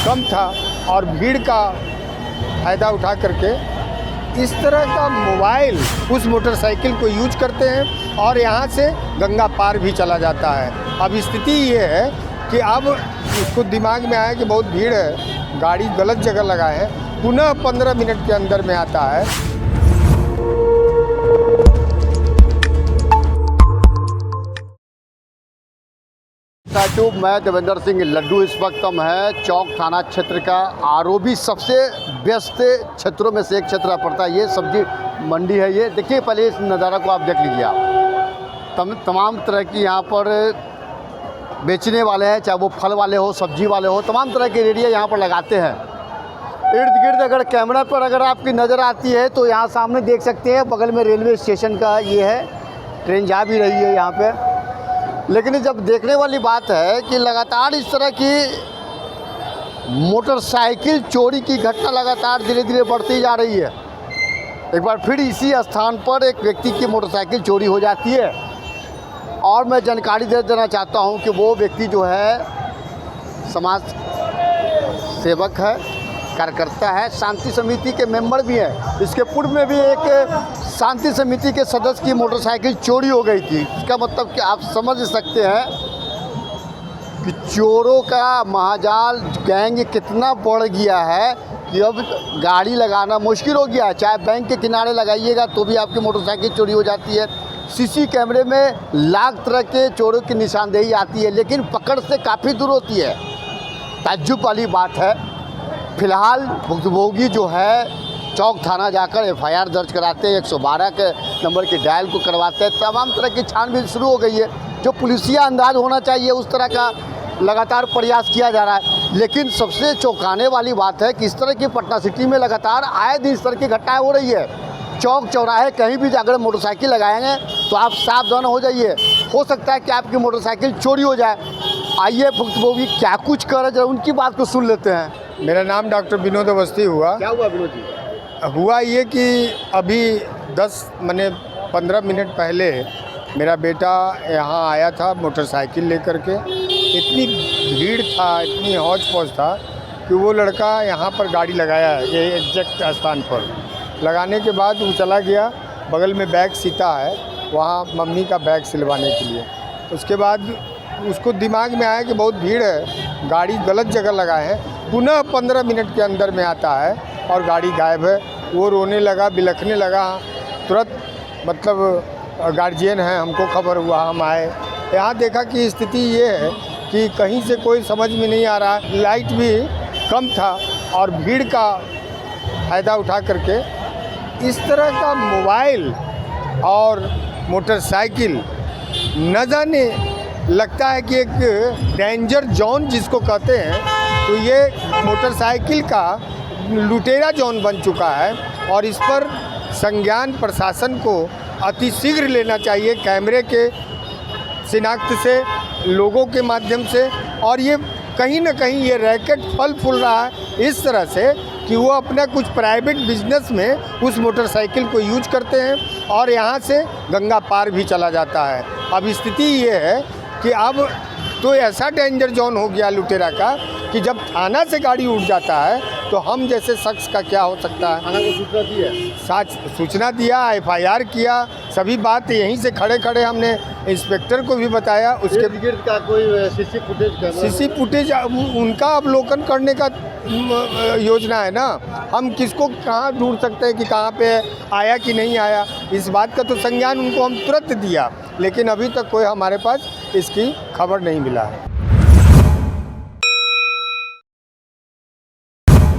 कम था और भीड़ का फ़ायदा उठा करके इस तरह का मोबाइल उस मोटरसाइकिल को यूज करते हैं और यहाँ से गंगा पार भी चला जाता है। अब स्थिति ये है कि अब उसको दिमाग में आया कि बहुत भीड़ है, गाड़ी गलत जगह लगा है, पुनः 15 मिनट के अंदर में आता है। मैं देवेंद्र सिंह लड्डू। इस वक्त हम है चौक थाना क्षेत्र का आरओबी सबसे व्यस्त क्षेत्रों में से एक क्षेत्र पड़ता है। ये सब्जी मंडी है। ये देखिए, पहले इस नज़ारा को आप देख लीजिए। आप तमाम तरह की यहाँ पर बेचने वाले हैं, चाहे वो फल वाले हो, सब्जी वाले हो, तमाम तरह की रेडियाँ यहाँ पर लगाते हैं। इर्द गिर्द अगर कैमरा पर अगर आपकी नज़र आती है तो यहाँ सामने देख सकते हैं, बगल में रेलवे स्टेशन का ये है, ट्रेन जा भी रही है यहाँ पे। लेकिन जब देखने वाली बात है कि लगातार इस तरह की मोटरसाइकिल चोरी की घटना लगातार धीरे धीरे बढ़ती जा रही है। एक बार फिर इसी स्थान पर एक व्यक्ति की मोटरसाइकिल चोरी हो जाती है और मैं जानकारी दे देना चाहता हूं कि वो व्यक्ति जो है समाज सेवक है, कार्यकर्ता है, शांति समिति के मेंबर भी हैं। इसके पूर्व में भी एक शांति समिति के सदस्य की मोटरसाइकिल चोरी हो गई थी। इसका मतलब कि आप समझ सकते हैं कि चोरों का महाजाल गैंग कितना बढ़ गया है कि अब गाड़ी लगाना मुश्किल हो गया है। चाहे बैंक के किनारे लगाइएगा तो भी आपकी मोटरसाइकिल चोरी हो जाती है। सीसी कैमरे में लाख तरह के चोरों की निशानदेही आती है, लेकिन पकड़ से काफ़ी दूर होती है। ताज्जुब वाली बात है। फिलहाल भुक्तभोगी जो है चौक थाना जाकर एफआईआर दर्ज कराते हैं, 112 के नंबर की डायल को करवाते हैं। तमाम तरह की छानबीन शुरू हो गई है। जो पुलिसिया अंदाज होना चाहिए उस तरह का लगातार प्रयास किया जा रहा है। लेकिन सबसे चौंकाने वाली बात है कि इस तरह की पटना सिटी में लगातार आए दिन इस तरह की घटनाएँ हो रही है। चौक चौराहे कहीं भी जाकर मोटरसाइकिल लगाएंगे तो आप सावधान हो जाइए, हो सकता है कि आपकी मोटरसाइकिल चोरी हो जाए। आइए भुक्तभोगी क्या कुछ कर रहे हैं, उनकी बात को सुन लेते हैं। मेरा नाम डॉक्टर विनोद अवस्थी हुआ। क्या हुआ विनोद जी? हुआ ये कि अभी 15 मिनट पहले मेरा बेटा यहाँ आया था मोटरसाइकिल लेकर के। इतनी भीड़ था, इतनी हौच पौच था कि वो लड़का यहाँ पर गाड़ी लगाया, ये एग्जैक्ट स्थान पर लगाने के बाद वो चला गया। बगल में बैग सीता है, वहाँ मम्मी का बैग सिलवाने के लिए। उसके बाद उसको दिमाग में आया कि बहुत भीड़ है, गाड़ी गलत जगह लगा है, पुनः 15 मिनट के अंदर में आता है और गाड़ी गायब है। वो रोने लगा, बिलखने लगा। तुरंत मतलब गार्जियन है, हमको खबर हुआ, हम आए। यहाँ देखा कि स्थिति ये है कि कहीं से कोई समझ में नहीं आ रहा। लाइट भी कम था और भीड़ का फ़ायदा उठा करके इस तरह का मोबाइल और मोटरसाइकिल न जाने लगता है कि एक डेंजर जोन जिसको कहते हैं, तो ये मोटरसाइकिल का लुटेरा जोन बन चुका है। और इस पर संज्ञान प्रशासन को अतिशीघ्र लेना चाहिए, कैमरे के शिनाख्त से, लोगों के माध्यम से। और ये कहीं ना कहीं ये रैकेट फल फूल रहा है इस तरह से कि वो अपना कुछ प्राइवेट बिजनेस में उस मोटरसाइकिल को यूज करते हैं और यहाँ से गंगा पार भी चला जाता है। अब स्थिति ये है कि अब तो ऐसा डेंजर जोन हो गया लुटेरा का कि जब थाना से गाड़ी उठ जाता है तो हम जैसे शख्स का क्या हो सकता है। थाना को सूचना दी है? सूचना दिया, एफआईआर किया, सभी बात यहीं से खड़े खड़े हमने इंस्पेक्टर को भी बताया। उसके गिर्द का कोई सीसी फुटेज उनका अवलोकन करने का योजना है ना। हम किसको कहाँ ढूंढ सकते हैं कि कहाँ पे आया कि नहीं आया। इस बात का तो संज्ञान उनको हम तुरंत दिया, लेकिन अभी तक कोई हमारे पास इसकी खबर नहीं मिला है।